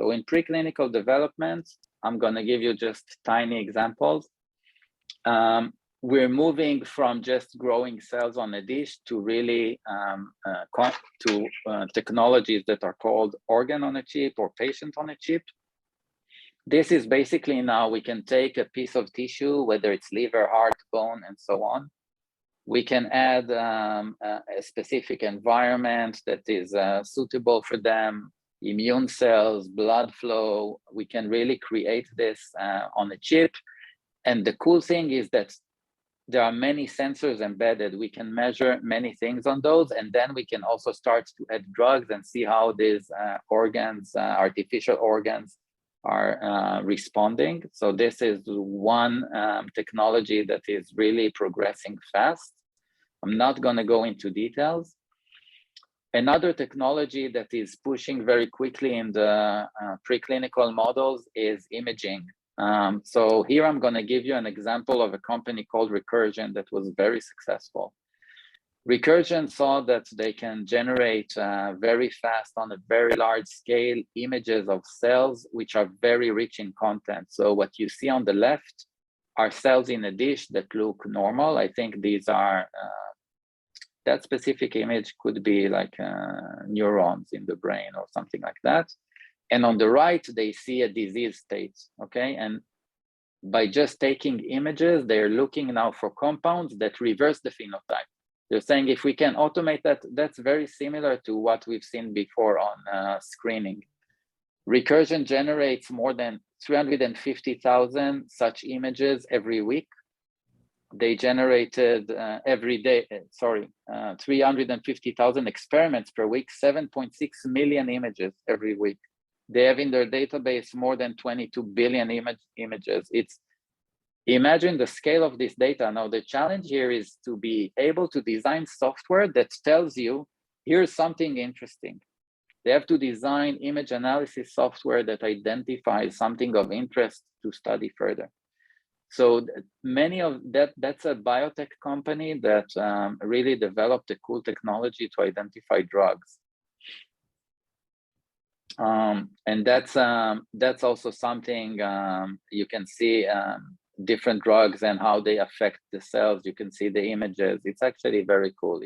So in preclinical development, I'm going to give you just tiny examples. We're moving from just growing cells on a dish to really technologies that are called organ on a chip or patient on a chip. This is basically now we can take a piece of tissue, whether it's liver, heart, bone, and so on. We can add a specific environment that is suitable for them, immune cells, blood flow. We can really create this on a chip. And the cool thing is that there are many sensors embedded. We can measure many things on those, and then we can also start to add drugs and see how these organs, artificial organs, are responding. So this is one technology that is really progressing fast. I'm not going to go into details. Another technology that is pushing very quickly in the preclinical models is imaging. So here I'm going to give you an example of a company called Recursion that was very successful. Recursion saw that they can generate very fast on a very large scale images of cells which are very rich in content. So what you see on the left are cells in a dish that look normal. I think these are, that specific image could be like neurons in the brain or something like that. And on the right, they see a disease state, okay? And by just taking images, they're looking now for compounds that reverse the phenotype. They're saying if we can automate that, that's very similar to what we've seen before on screening. Recursion generates more than 350,000 such images every week. They generated every day, 350,000 experiments per week, 7.6 million images every week. They have in their database more than 22 billion images. Imagine the scale of this data. Now, the challenge here is to be able to design software that tells you, here's something interesting. They have to design image analysis software that identifies something of interest to study further. So many of that's a biotech company that really developed a cool technology to identify drugs. And that's also something you can see different drugs and how they affect the cells. You can see the images. It's actually very cool.